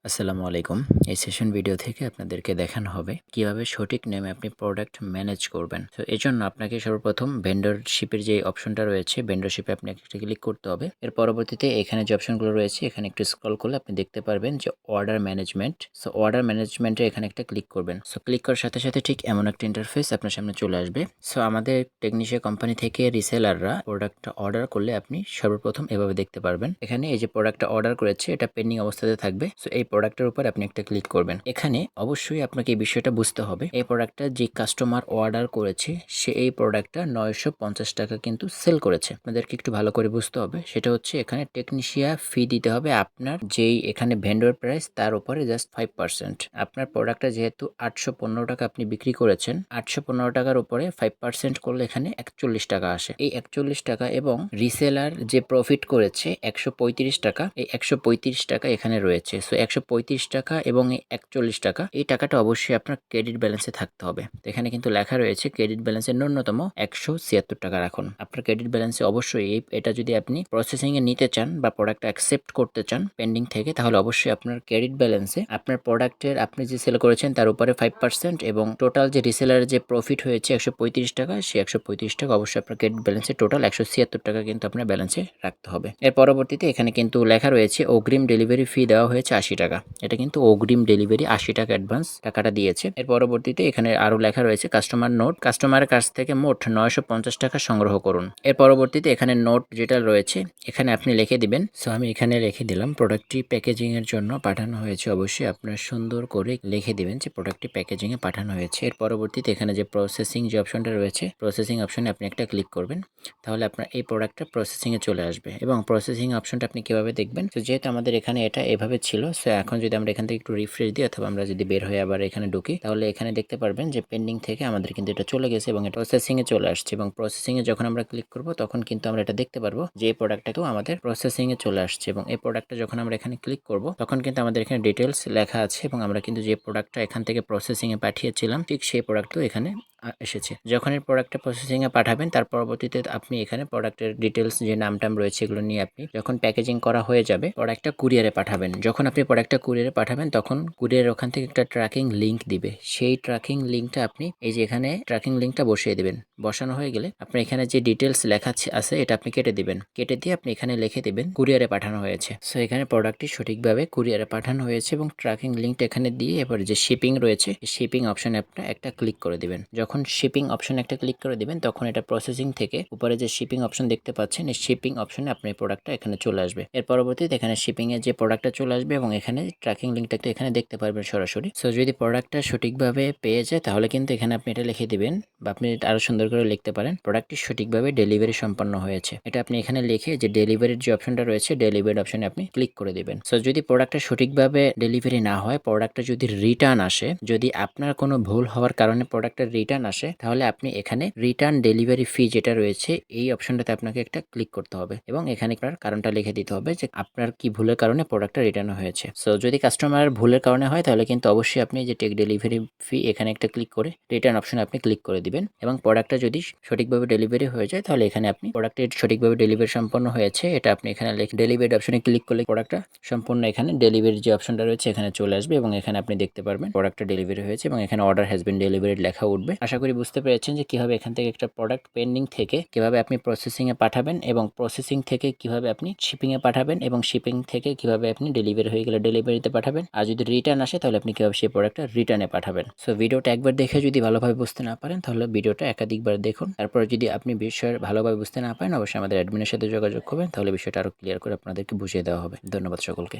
আসসালামু আলাইকুম। এই সেশন ভিডিও থেকে আপনাদেরকে দেখানো হবে কিভাবে সঠিক নেমে আপনি প্রোডাক্ট ম্যানেজ করবেন। তো এজন্য আপনাকে সর্বপ্রথম ভেন্ডরশিপের যে অপশনটা রয়েছে, ভেন্ডরশিপে আপনি একটা ক্লিক করতে হবে। এর পরবর্তীতে এখানে যে অপশনগুলো রয়েছে এখানে একটু স্ক্রল করলে আপনি দেখতে পারবেন যে অর্ডার ম্যানেজমেন্ট। সো অর্ডার ম্যানেজমেন্টে এখানে একটা ক্লিক করবেন। সো ক্লিক করার সাথে সাথে ঠিক এমন একটা ইন্টারফেস আপনার সামনে চলে আসবে। সো আমাদের টেকনিশিয়া কোম্পানি থেকে রিসেলাররা প্রোডাক্টটা অর্ডার করলে আপনি সর্বপ্রথম এভাবে দেখতে পারবেন। এখানে এই যে প্রোডাক্টটা অর্ডার করেছে এটা পেন্ডিং অবস্থাতে থাকবে। সো এই প্রোডাক্টের উপর আপনি একটা ক্লিক করবেন। এখানে অবশ্যই আপনাকে এই বিষয়টা বুঝতে হবে, এই প্রোডাক্টটা যে কাস্টমার অর্ডার করেছে সে এই প্রোডাক্টটা 950 টাকা কিন্তু সেল করেছে। আপনাদেরকে একটু ভালো করে বুঝতে হবে, সেটা হচ্ছে এখানে টেকনিশিয়া ফি দিতে হবে আপনার যেই এখানে ভেন্ডর প্রাইস তার উপরে জাস্ট 5%। আপনার প্রোডাক্টটা যেহেতু 815 টাকা আপনি বিক্রি করেছেন, 815 টাকার উপরে 5% করলে এখানে 41 টাকা আসে। এই 41 টাকা এবং রিসেলার যে প্রফিট করেছে 135 টাকা, এই 135 টাকা এখানে রয়েছে। সো 135 টাকা এবং এই 41 টাকা, এই টাকাটা অবশ্যই আপনার ক্রেডিট ব্যালেন্সে থাকতে হবে। তো এখানে কিন্তু লেখা রয়েছে ক্রেডিট ব্যালেন্সের ন্যূনতম 176 টাকা রাখুন। আপনার ক্রেডিট ব্যালেন্সে অবশ্যই এটা যদি আপনি প্রসেসিং এ নিতে চান বা প্রোডাক্ট অ্যাকসেপ্ট করতে চান পেন্ডিং থেকে, তাহলে অবশ্যই আপনার ক্রেডিট ব্যালেন্সে আপনার প্রোডাক্টের আপনি যে সেল করেছেন তার উপরে 5% এবং টোটাল যে রিসেলারের যে প্রফিট হয়েছে 135 টাকা, সেই 135 টাকা অবশ্যই আপনার ক্রেডিট ব্যালেন্সে টোটাল 176 টাকা কিন্তু আপনার ব্যালেন্সে রাখতে হবে। এর পরবর্তীতে এখানে কিন্তু লেখা রয়েছে অগ্রিম ডেলিভারি ফি দেওয়া হয়েছে 80 টাকা। এটা কিন্তু অগ্রিম ডেলিভারি 80 টাকা অ্যাডভান্স টাকাটা দিয়েছে। এর পরবর্তীতে এখানে আরো লেখা রয়েছে কাস্টমার নোট, কাস্টমারের কাছ থেকে মোট 950 টাকা সংগ্রহ করুন। এর পরবর্তীতে এখানে নোট যেটা রয়েছে এখানে আপনি লিখে দিবেন। সো আমি এখানে লিখে দিলাম প্রোডাক্টটি প্যাকেজিং এর জন্য পাঠানো হয়েছে। অবশ্যই আপনার সুন্দর করে লিখে দিবেন যে প্রোডাক্টটি প্যাকেজিং এ পাঠানো হয়েছে। এর পরবর্তীতে এখানে যে প্রসেসিং যে অপশনটা রয়েছে, প্রসেসিং অপশনে আপনি একটা ক্লিক করবেন, তাহলে আপনার এই প্রোডাক্টটা প্রসেসিং এ চলে আসবে। এবং প্রসেসিং অপশনটা আপনি কিভাবে দেখবেন, তো যেহেতু আমাদের এখানে এটা এভাবে ছিল, সো এখন যদি আমরা এখান থেকে একটু রিফ্রেশ দিই অথবা আমরা যদি বের হয়ে আবার এখানে ঢুকি, তাহলে এখানে দেখতে পারবেন যে পেন্ডিং থেকে আমাদের কিন্তু এটা চলে গেছে এবং এটা প্রসেসিং এ চলে আসছে। এবং প্রসেসিং এ যখন আমরা ক্লিক করব তখন কিন্তু আমরা এটা দেখতে পারবো যে এই প্রোডাক্টটাও আমাদের প্রসেসিং এ চলে আসছে। এবং এই প্রোডাক্টটা যখন আমরা এখানে ক্লিক করব তখন কিন্তু আমাদের এখানে ডিটেলস লেখা আছে এবং আমরা কিন্তু যে প্রোডাক্টটা এখান থেকে প্রসেসিং এ পাঠিয়েছিলাম ঠিক সেই প্রোডাক্টও এখানে এসেছে। যখন এই প্রোডাক্টটা প্রসেসিং এ পাঠাবেন তার পরবর্তীতে আপনি এখানে প্রোডাক্টের ডিটেলস যে নাম রয়েছে এগুলো নিয়ে আপনি যখন প্যাকেজিং করা হয়ে যাবে প্রোডাক্টটা কুরিয়ারে পাঠাবেন। যখন আপনি প্রোডাক্টটা কুরিয়ারে পাঠাবেন তখন কুরিয়ার ওখান থেকে একটা ট্র্যাকিং লিংক দিবে। সেই ট্র্যাকিং লিংকটা আপনি এই যে এখানে ট্র্যাকিং লিংকটা বসিয়ে দিবেন। বসানো হয়ে গেলে আপনি এখানে যে ডিটেলস লেখা আছে এটা আপনি কেটে দিবেন। কেটে দিয়ে আপনি এখানে লিখে দিবেন কুরিয়ারে পাঠানো হয়েছে। সো এখানে প্রোডাক্টটি সঠিকভাবে কুরিয়ারে পাঠানো হয়েছে এবং ট্র্যাকিং লিংকটা এখানে দিয়ে এবার যে শিপিং রয়েছে শিপিং অপশনে আপনি একটা ক্লিক করে দিবেন। যখন শিপিং অপশনে একটা ক্লিক করে দিবেন তখন এটা প্রসেসিং থেকে উপরে যে শিপিং অপশন দেখতে পাচ্ছেন এই শিপিং অপশনে আপনি প্রোডাক্টটা এখানে চলে আসবে। এর পরবর্তীতে এখানে শিপিং এর যে প্রোডাক্টটা চলে আসবে এবং এখানে ট্র্যাকিং লিংকটা তো এখানে দেখতে পারবেন সরাসরি। সো যদি প্রোডাক্টটা সঠিকভাবে পেয়ে যায় তাহলে কিন্তু এখানে আপনি এটা লিখে দিবেন বা আপনি আরো সুন্দর করে লিখতে পারেন প্রোডাক্টটি সঠিকভাবে ডেলিভারি সম্পন্ন হয়েছে। এটা আপনি এখানে লিখে যে ডেলিভারির যে অপশনটা রয়েছে ডেলিভারি অপশনে আপনি ক্লিক করে দিবেন। সো যদি প্রোডাক্টটা সঠিকভাবে ডেলিভারি না হয়, প্রোডাক্টটা যদি রিটার্ন আসে, যদি আপনার কোনো ভুল হওয়ার কারণে প্রোডাক্টটা রিটার্ন আসে, তাহলে আপনি এখানে রিটার্ন ডেলিভারি ফি যেটা রয়েছে এই অপশনটাতে আপনাকে একটা ক্লিক করতে হবে এবং এখানে আপনার কারণটা লিখে দিতে হবে যে আপনার কি ভুলের কারণে প্রোডাক্টটা রিটার্ন হয়েছে। সো যদি কাস্টমার ভুলের কারণে হয় তাহলে কিন্তু অবশ্যই আপনি যে টেক ডেলিভারি ফি এখানে একটা ক্লিক করে রিটার্ন অপশনে আপনি ক্লিক করে দিবেন এবং প্রোডাক্টটা যদি সঠিকভাবে ডেলিভারি হয়ে যায় তাহলে এখানে আপনি প্রোডাক্টের সঠিকভাবে ডেলিভারি সম্পন্ন হয়েছে এটা আপনি এখানে ডেলিভারি অপশনে ক্লিক করলে প্রোডাক্টটা সম্পূর্ণ এখানে ডেলিভারি যে অপশনটা রয়েছে এখানে চলে আসবে এবং এখানে আপনি দেখতে পারবেন প্রোডাক্টটা ডেলিভারি হয়েছে এবং এখানে অর্ডার হ্যাজ বিন ডেলিভারিড লেখা উঠবে। আশা করি বুঝতে পেরেছেন যে কিভাবে এখান থেকে একটা প্রোডাক্ট পেন্ডিং থেকে কিভাবে আপনি প্রসেসিং এ পাঠাবেন এবং প্রসেসিং থেকে কিভাবে আপনি শিপিং এ পাঠাবেন এবং শিপিং থেকে কিভাবে আপনি ডেলিভারি হয়ে গেলে ডেলিভারিতে পাঠাবেন। আর যদি রিটার্ন আসে তাহলে আপনি কিভাবে সেই প্রোডাক্টটা রিটার্নে পাঠাবেন। সো ভিডিওটা একবার দেখে যদি ভালোভাবে বুঝতে না পারেন তাহলে ভিডিওটা একাধিকবার দেখুন। তারপর যদি আপনি বিষয় ভালোভাবে বুঝতে না পারেন অবশ্যই আমাদের অ্যাডমিনের সাথে যোগাযোগ করবেন, তাহলে বিষয়টা আরো ক্লিয়ার করে আপনাদেরকে বুঝিয়ে দেওয়া হবে। ধন্যবাদ সকলকে।